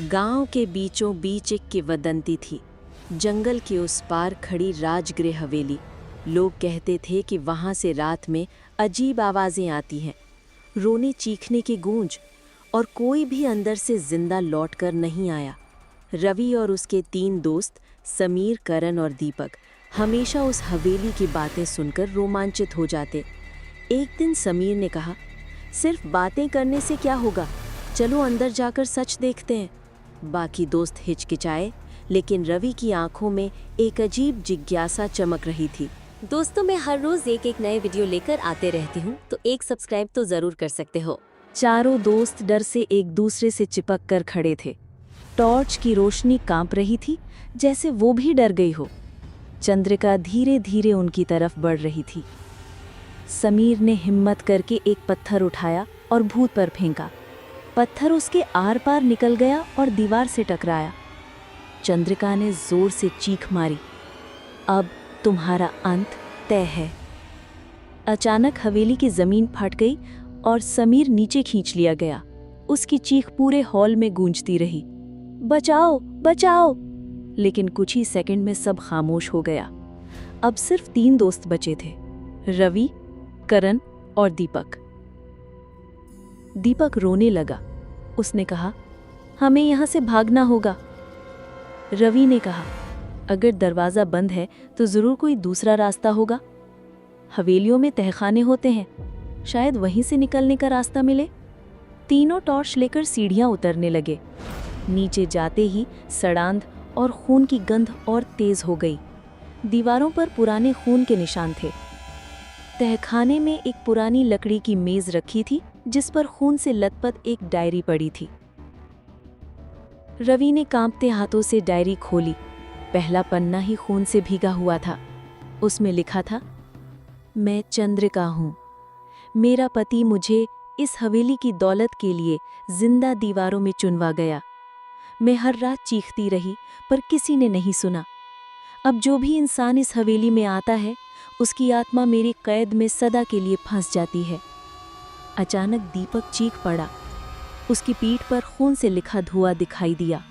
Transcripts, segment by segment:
गांव के बीचों बीच एक किंवदंती थी। जंगल के उस पार खड़ी राजगृह हवेली। लोग कहते थे कि वहां से रात में अजीब आवाजें आती हैं, रोने चीखने की गूंज, और कोई भी अंदर से जिंदा लौटकर नहीं आया। रवि और उसके 3 दोस्त समीर, करण और दीपक हमेशा उस हवेली की बातें सुनकर रोमांचित हो जाते। एक दिन समीर ने कहा, सिर्फ बातें करने से क्या होगा, चलो अंदर जाकर सच देखते हैं। बाकी दोस्त हिचकिचाए, लेकिन रवि की आंखों में एक अजीब जिज्ञासा चमक रही थी। दोस्तों, मैं हर रोज एक नए वीडियो लेकर आते रहती हूँ, तो एक सब्सक्राइब तो जरूर कर सकते हो। चारों दोस्त डर से एक दूसरे से चिपक कर खड़े थे। टॉर्च की रोशनी कांप रही थी, जैसे वो भी डर गई हो। चंद्रिका धीरे धीरे उनकी तरफ बढ़ रही थी। समीर ने हिम्मत करके एक पत्थर उठाया और भूत पर फेंका। पत्थर उसके आर पार निकल गया और दीवार से टकराया। चंद्रिका ने जोर से चीख मारी, अब तुम्हारा अंत तय है। अचानक हवेली की जमीन फट गई और समीर नीचे खींच लिया गया। उसकी चीख पूरे हॉल में गूंजती रही, बचाओ बचाओ। लेकिन कुछ ही सेकंड में सब खामोश हो गया। अब सिर्फ 3 दोस्त बचे थे, रवि, करण और दीपक। दीपक रोने लगा। उसने कहा, हमें यहाँ से भागना होगा। रवि ने कहा, अगर दरवाज़ा बंद है तो ज़रूर कोई दूसरा रास्ता होगा। हवेलियों में तहखाने होते हैं, शायद वहीं से निकलने का रास्ता मिले। तीनों टॉर्च लेकर सीढ़ियाँ उतरने लगे। नीचे जाते ही सड़ांध और खून की गंध और तेज़ हो गई। दीवारों पर पुराने खून के निशान थे। तहखाने में एक पुरानी लकड़ी की मेज़ रखी थी, जिस पर खून से लथपथ एक डायरी पड़ी थी। रवि ने कांपते हाथों से डायरी खोली। पहला पन्ना ही खून से भीगा हुआ था। उसमें लिखा था, मैं चंद्रिका हूँ। मेरा पति मुझे इस हवेली की दौलत के लिए जिंदा दीवारों में चुनवा गया। मैं हर रात चीखती रही, पर किसी ने नहीं सुना। अब जो भी इंसान इस हवेली में आता है, उसकी आत्मा मेरी कैद में सदा के लिए फंस जाती है। अचानक दीपक चीख पड़ा। उसकी पीठ पर खून से लिखा धुआं दिखाई दिया,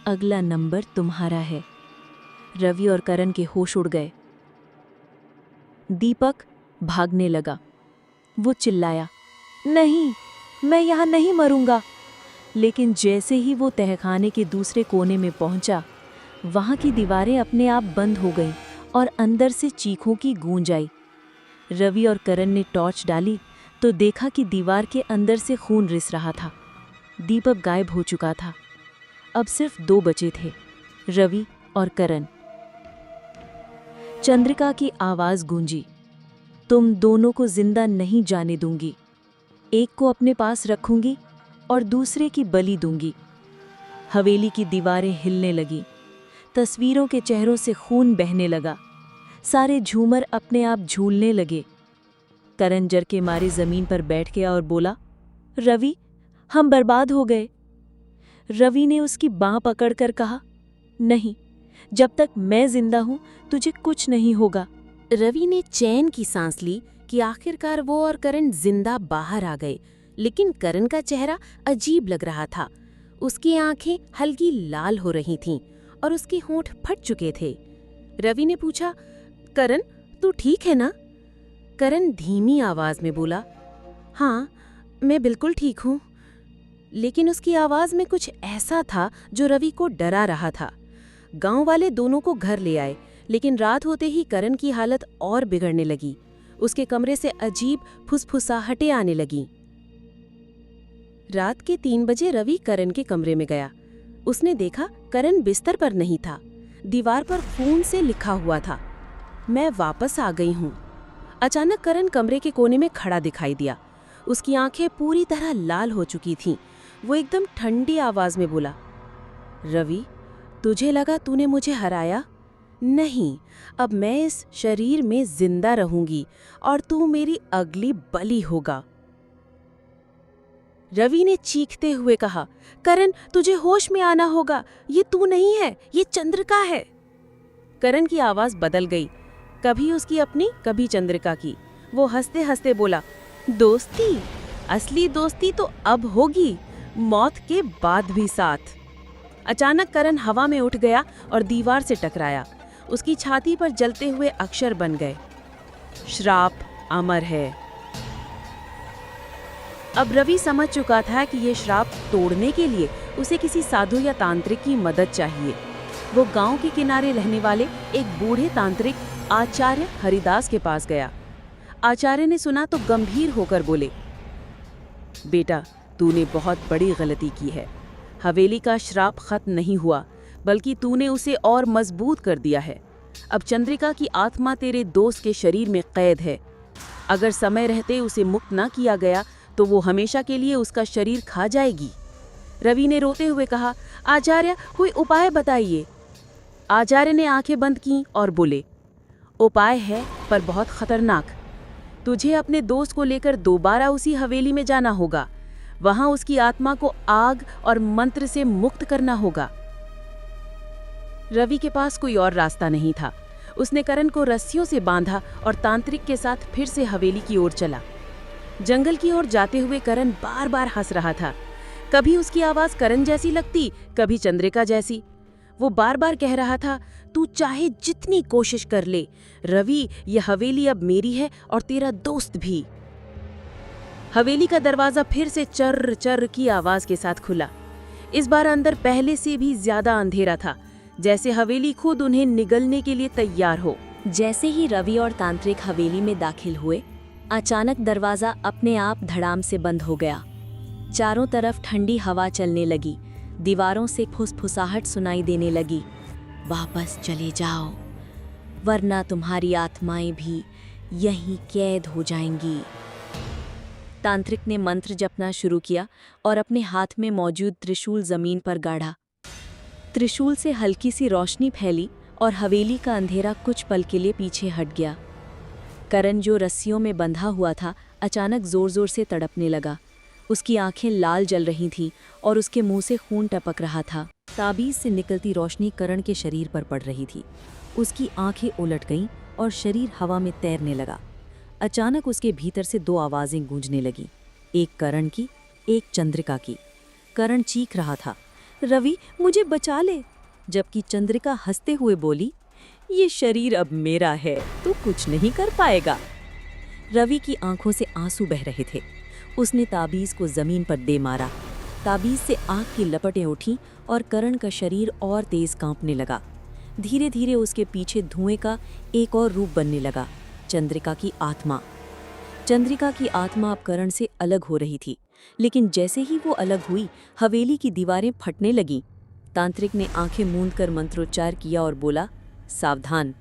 अगला नंबर तुम्हारा है। रवि और करण के होश उड़ गए। दीपक भागने लगा। वो चिल्लाया, नहीं, मैं यहाँ नहीं मरूंगा। लेकिन जैसे ही वो तहखाने के दूसरे कोने में पहुंचा, वहां की दीवारें अपने आप बंद हो गईं और अंदर से चीखों की गूंज आई। रवि और करण ने टॉर्च डाली तो देखा कि दीवार के अंदर से खून रिस रहा था। दीपक गायब हो चुका था। अब सिर्फ 2 बचे थे, रवि और करण। चंद्रिका की आवाज गूंजी, तुम दोनों को जिंदा नहीं जाने दूंगी। एक को अपने पास रखूंगी और दूसरे की बलि दूंगी। हवेली की दीवारें हिलने लगी। तस्वीरों के चेहरों से खून बहने लगा। सारे झूमर अपने आप झूलने लगे। करण जर के मारे जमीन पर बैठ गया और बोला, रवि, हम बर्बाद हो गए। रवि ने उसकी बांह पकड़कर कहा, नहीं, जब तक मैं जिंदा हूं तुझे कुछ नहीं होगा। रवि ने चैन की सांस ली कि आखिरकार वो और करण जिंदा बाहर आ गए। लेकिन करण का चेहरा अजीब लग रहा था। उसकी आंखें हल्की लाल हो रही थीं और उसके होंठ फट चुके थे। रवि ने पूछा, करण, तू ठीक है ना? करण धीमी आवाज में बोला, हाँ, मैं बिल्कुल ठीक हूँ। लेकिन उसकी आवाज में कुछ ऐसा था जो रवि को डरा रहा था। गांव वाले दोनों को घर ले आए, लेकिन रात होते ही करण की हालत और बिगड़ने लगी। उसके कमरे से अजीब फुसफुसाहटें आने लगीं। रात के 3 बजे रवि करण के कमरे में गया। उसने देखा करण बिस्तर पर नहीं था। दीवार पर खून से लिखा हुआ था, मैं वापस आ गई हूँ। अचानक करण कमरे के कोने में खड़ा दिखाई दिया। उसकी आंखें पूरी तरह लाल हो चुकी थीं। वो एकदम ठंडी आवाज में बोला, रवि, तुझे लगा तूने मुझे हराया? नहीं, अब मैं इस शरीर में जिंदा रहूंगी और तू मेरी अगली बलि होगा। रवि ने चीखते हुए कहा, करण, तुझे होश में आना होगा। ये तू नहीं है, ये चंद्रिका है। करण की आवाज बदल गई, कभी उसकी अपनी, कभी चंद्रिका की। वो हंसते हंसते बोला, दोस्ती, असली दोस्ती तो अब होगी। मौत के बाद भी साथ। अचानक करण हवा में उठ गया और दीवार से टकराया। उसकी छाती पर जलते हुए अक्षर बन गए, श्राप अमर है। अब रवि समझ चुका था कि ये श्राप तोड़ने के लिए उसे किसी साधु या तांत्रिक की मदद चाहिए। वो गांव के किनारे रहने वाले एक बूढ़े तांत्रिक आचार्य हरिदास के पास गया। आचार्य ने सुना तो गंभीर होकर बोले, बेटा, तूने बहुत बड़ी गलती की है। हवेली का श्राप खत्म नहीं हुआ, बल्कि तूने उसे और मजबूत कर दिया है। अब चंद्रिका की आत्मा तेरे दोस्त के शरीर में कैद है। अगर समय रहते उसे मुक्त न किया गया तो वो हमेशा के लिए उसका शरीर खा जाएगी। रवि ने रोते हुए कहा, आचार्य, कोई उपाय बताइए। आचार्य ने आंखें बंद की और बोले, उपाय है पर बहुत खतरनाक। तुझे अपने दोस्त को लेकर दोबारा उसी हवेली में जाना होगा। वहां उसकी आत्मा को आग और मंत्र से मुक्त करना होगा। रवि के पास कोई और रास्ता नहीं था। उसने करण को रस्सियों से बांधा और तांत्रिक के साथ फिर से हवेली की ओर चला। जंगल की ओर जाते हुए करण बार बार हंस रहा था। कभी उसकी आवाज करण जैसी लगती, कभी चंद्रिका जैसी। वो बार बार कह रहा था, तू चाहे जितनी कोशिश कर ले रवि, यह हवेली अब मेरी है और तेरा दोस्त भी। हवेली का दरवाजा फिर से चर्र चर्र की आवाज के साथ खुला। इस बार अंदर पहले से भी ज्यादा अंधेरा था, जैसे हवेली खुद उन्हें निगलने के लिए तैयार हो। जैसे ही रवि और तांत्रिक हवेली में दाखिल हुए, अचानक दरवाजा अपने आप धड़ाम से बंद हो गया। चारों तरफ ठंडी हवा चलने लगी। दीवारों से फुसफुसाहट सुनाई देने लगी, वापस चले जाओ, वरना तुम्हारी आत्माएं भी यहीं कैद हो जाएंगी। तांत्रिक ने मंत्र जपना शुरू किया और अपने हाथ में मौजूद त्रिशूल जमीन पर गाड़ा। त्रिशूल से हल्की सी रोशनी फैली और हवेली का अंधेरा कुछ पल के लिए पीछे हट गया। करण, जो रस्सियों में बंधा हुआ था, अचानक जोर जोर से तड़पने लगा। उसकी आंखें लाल जल रही थीं और उसके मुंह से खून टपक रहा था। ताबीज से निकलती रोशनी करण के शरीर पर पड़ रही थी। उसकी आंखें उलट गईं और शरीर हवा में तैरने लगा। अचानक उसके भीतर से दो आवाजें गूंजने लगीं, एक करण की, एक चंद्रिका की। करण चीख रहा था, रवि, मुझे बचा ले, जबकि चंद्रिका हंसते हुए बोली, ये शरीर अब मेरा है, तू कुछ नहीं कर पाएगा। रवि की आंखों से आंसू बह रहे थे। उसने ताबीज को जमीन पर दे मारा। ताबीज से आग की लपटें उठीं और करण का शरीर और तेज कांपने लगा। धीरे धीरे उसके पीछे धुएं का एक और रूप बनने लगा, चंद्रिका की आत्मा। चंद्रिका की आत्मा अब करण से अलग हो रही थी, लेकिन जैसे ही वो अलग हुई, हवेली की दीवारें फटने लगीं। तांत्रिक ने आंखें मूंदकर मंत्रोच्चार किया और बोला, सावधान,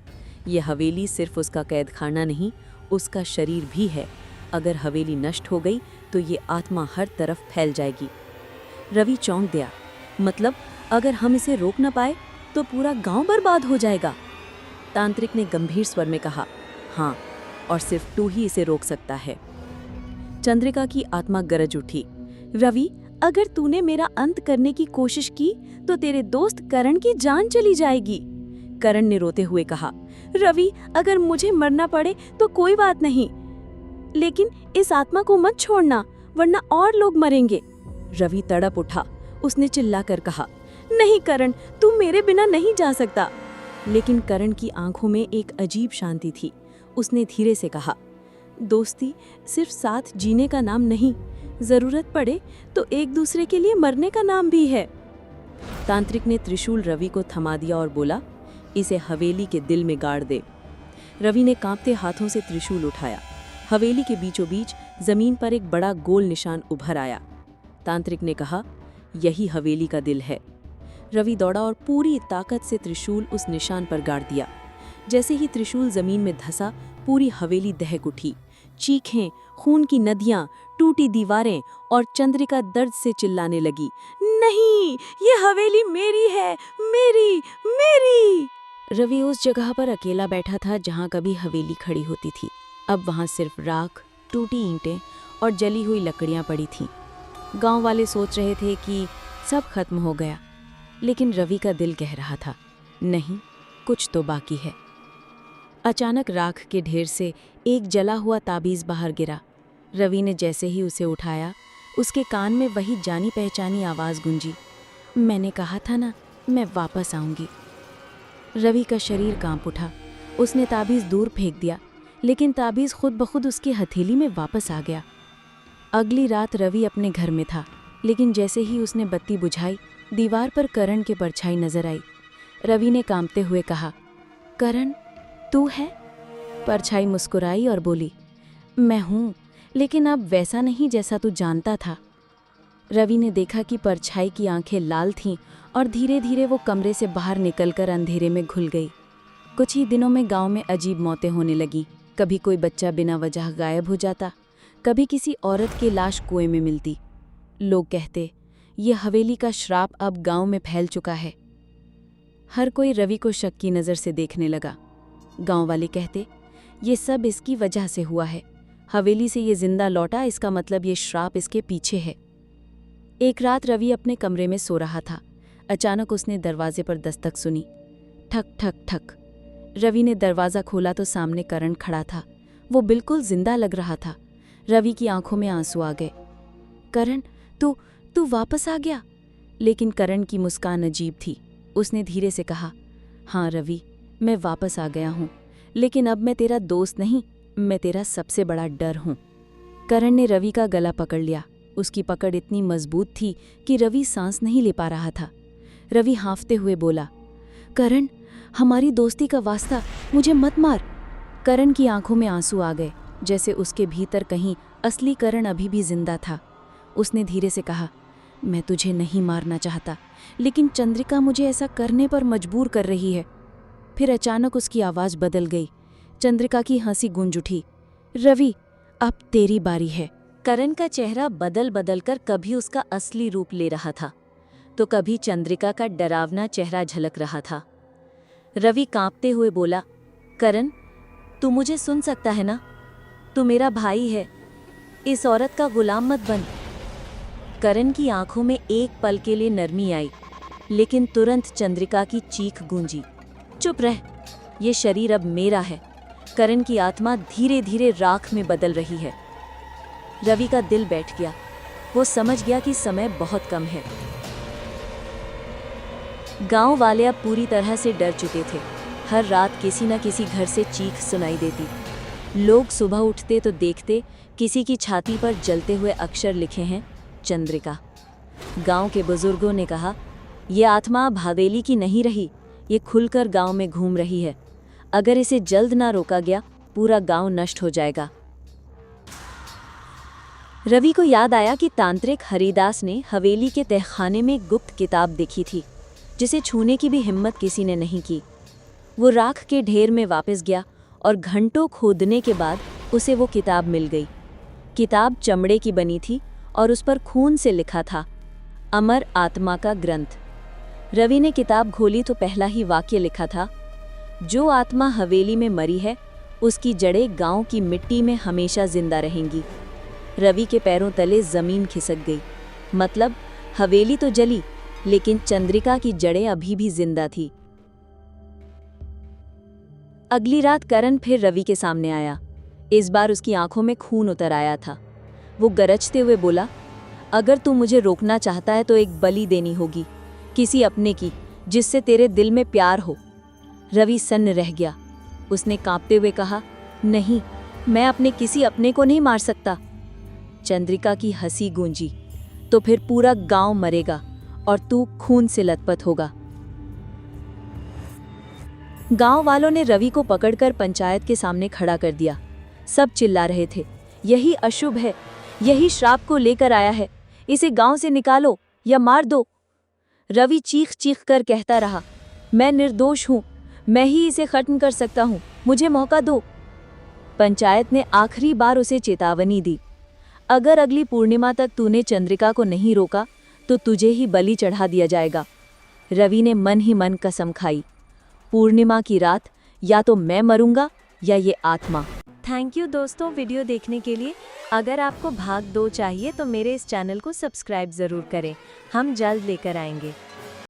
ये हवेली सिर्फ उसका कैदखाना नहीं, उसका शरीर भी है। अगर हवेली नष्ट हो गई तो ये आत्मा हर तरफ फैल जाएगी। रवि चौंक गया, मतलब अगर हम इसे रोक न पाए तो पूरा गांव बर्बाद हो जाएगा। तांत्रिक ने गंभीर स्वर में कहा, हाँ, और सिर्फ तू ही इसे रोक सकता है। चंद्रिका की आत्मा गरज उठी, रवि, अगर तूने मेरा अंत करने की कोशिश की तो तेरे दोस्त करण की जान चली जाएगी। करण ने रोते हुए कहा, रवि, अगर मुझे मरना पड़े तो कोई बात नहीं, लेकिन इस आत्मा को मत छोड़ना, वरना और लोग मरेंगे। रवि तड़प उठा। उसने चिल्लाकर कहा, नहीं करण, तू मेरे बिना नहीं जा सकता। लेकिन करण की आंखों में एक अजीब शांति थी। उसने धीरे से कहा, दोस्ती सिर्फ साथ जीने का नाम नहीं, जरूरत पड़े तो एक दूसरे के लिए मरने का नाम भी है। तांत्रिक ने त्रिशूल रवि को थमा दिया और बोला, इसे हवेली के दिल में गाड़ दे। रवि ने कांपते हाथों से त्रिशूल उठाया। हवेली के बीचों बीच जमीन पर एक बड़ा गोल निशान उभर आया। तांत्रिक ने कहा, यही हवेली का दिल है। रवि दौड़ा और पूरी ताकत से त्रिशूल उस निशान पर गाड़ दिया। जैसे ही त्रिशूल जमीन में धंसा, पूरी हवेली दहक उठी। चीखें, खून की नदियां, टूटी दीवारें और चंद्रिका दर्द से चिल्लाने लगी, नहीं, ये हवेली मेरी है, मेरी, मेरी। रवि उस जगह पर अकेला बैठा था जहां कभी हवेली खड़ी होती थी। अब वहां सिर्फ राख, टूटी ईंटें और जली हुई लकड़ियां पड़ी थीं। गांव वाले सोच रहे थे कि सब खत्म हो गया, लेकिन रवि का दिल कह रहा था, नहीं, कुछ तो बाकी है। अचानक राख के ढेर से एक जला हुआ ताबीज बाहर गिरा। रवि ने जैसे ही उसे उठाया, उसके कान में वही जानी पहचानी आवाज़ गूंजी, मैंने कहा था ना, मैं वापस आऊंगी। रवि का शरीर कांप उठा। उसने ताबीज़ दूर फेंक दिया, लेकिन ताबीज़ खुद ब खुद उसकी हथेली में वापस आ गया। अगली रात रवि अपने घर में था, लेकिन जैसे ही उसने बत्ती बुझाई, दीवार पर करण की परछाई नजर आई। रवि ने कांपते हुए कहा, करण, तू है? परछाई मुस्कुराई और बोली, मैं हूँ, लेकिन अब वैसा नहीं जैसा तू जानता था। रवि ने देखा कि परछाई की आंखें लाल थीं और धीरे धीरे वो कमरे से बाहर निकलकर अंधेरे में घुल गई। कुछ ही दिनों में गांव में अजीब मौतें होने लगीं। कभी कोई बच्चा बिना वजह गायब हो जाता, कभी किसी औरत की लाश कुएं में मिलती। लोग कहते, ये हवेली का श्राप अब गांव में फैल चुका है। हर कोई रवि को शक की नज़र से देखने लगा। गांव वाले कहते, ये सब इसकी वजह से हुआ है। हवेली से ये जिंदा लौटा, इसका मतलब ये श्राप इसके पीछे है। एक रात रवि अपने कमरे में सो रहा था। अचानक उसने दरवाजे पर दस्तक सुनी। ठक ठक ठक। रवि ने दरवाज़ा खोला तो सामने करण खड़ा था। वो बिल्कुल जिंदा लग रहा था। रवि की आंखों में आंसू आ गए। करण, तू वापस आ गया? लेकिन करण की मुस्कान अजीब थी। उसने धीरे से कहा, हाँ रवि, मैं वापस आ गया हूँ, लेकिन अब मैं तेरा दोस्त नहीं, मैं तेरा सबसे बड़ा डर हूँ। करण ने रवि का गला पकड़ लिया। उसकी पकड़ इतनी मजबूत थी कि रवि सांस नहीं ले पा रहा था। रवि हाँफते हुए बोला, करण, हमारी दोस्ती का वास्ता, मुझे मत मार। करण की आंखों में आंसू आ गए, जैसे उसके भीतर कहीं असली करण अभी भी जिंदा था। उसने धीरे से कहा, मैं तुझे नहीं मारना चाहता, लेकिन चंद्रिका मुझे ऐसा करने पर मजबूर कर रही है। फिर अचानक उसकी आवाज़ बदल गई। चंद्रिका की हंसी गूंज उठी। रवि, अब तेरी बारी है। करण का चेहरा बदल बदल कर कभी उसका असली रूप ले रहा था, तो कभी चंद्रिका का डरावना चेहरा झलक रहा था। रवि कांपते हुए बोला, करण, तू मुझे सुन सकता है ना? तू मेरा भाई है, इस औरत का गुलाम मत बन। करण की आंखों में एक पल के लिए नरमी आई, लेकिन तुरंत चंद्रिका की चीख गूंजी, चुप रह, ये शरीर अब मेरा है। करण की आत्मा धीरे धीरे राख में बदल रही है। रवि का दिल बैठ गया। वो समझ गया कि समय बहुत कम है। गांव वाले अब पूरी तरह से डर चुके थे। हर रात किसी न किसी घर से चीख सुनाई देती। लोग सुबह उठते तो देखते किसी की छाती पर जलते हुए अक्षर लिखे हैं, चंद्रिका। गांव के बुजुर्गों ने कहा, ये आत्मा अब हवेली की नहीं रही, ये खुलकर गांव में घूम रही है। अगर इसे जल्द ना रोका गया, पूरा गांव नष्ट हो जाएगा। रवि को याद आया कि तांत्रिक हरिदास ने हवेली के तहखाने में गुप्त किताब देखी थी, जिसे छूने की भी हिम्मत किसी ने नहीं की। वो राख के ढेर में वापस गया और घंटों खोदने के बाद उसे वो किताब मिल गई। किताब चमड़े की बनी थी और उस पर खून से लिखा था, अमर आत्मा का ग्रंथ। रवि ने किताब खोली तो पहला ही वाक्य लिखा था, जो आत्मा हवेली में मरी है, उसकी जड़ें गांव की मिट्टी में हमेशा जिंदा रहेंगी। रवि के पैरों तले जमीन खिसक गई। मतलब हवेली तो जली, लेकिन चंद्रिका की जड़ें अभी भी जिंदा थी। अगली रात करण फिर रवि के सामने आया। इस बार उसकी आंखों में खून उतर आया था। वो गरजते हुए बोला, अगर तू मुझे रोकना चाहता है तो एक बलि देनी होगी, किसी अपने की, जिससे तेरे दिल में प्यार हो। रवि सन्न रह गया। उसने कांपते हुए कहा, नहीं, मैं अपने किसी अपने को नहीं मार सकता। चंद्रिका की हंसी गूंजी, तो फिर पूरा गांव मरेगा और तू खून से लथपथ होगा। गांव वालों ने रवि को पकड़कर पंचायत के सामने खड़ा कर दिया। सब चिल्ला रहे थे, यही अशुभ है, यही श्राप को लेकर आया है, इसे गांव से निकालो या मार दो। रवि चीख चीख कर कहता रहा, मैं निर्दोष हूं, मैं ही इसे खत्म कर सकता हूं, मुझे मौका दो। पंचायत ने आखिरी बार उसे चेतावनी दी, अगर अगली पूर्णिमा तक तूने चंद्रिका को नहीं रोका तो तुझे ही बलि चढ़ा दिया जाएगा। रवि ने मन ही मन कसम खाई, पूर्णिमा की रात या तो मैं मरूंगा या ये आत्मा। थैंक यू दोस्तों वीडियो देखने के लिए। अगर आपको भाग 2 चाहिए तो मेरे इस चैनल को सब्सक्राइब ज़रूर करें, हम जल्द लेकर आएंगे।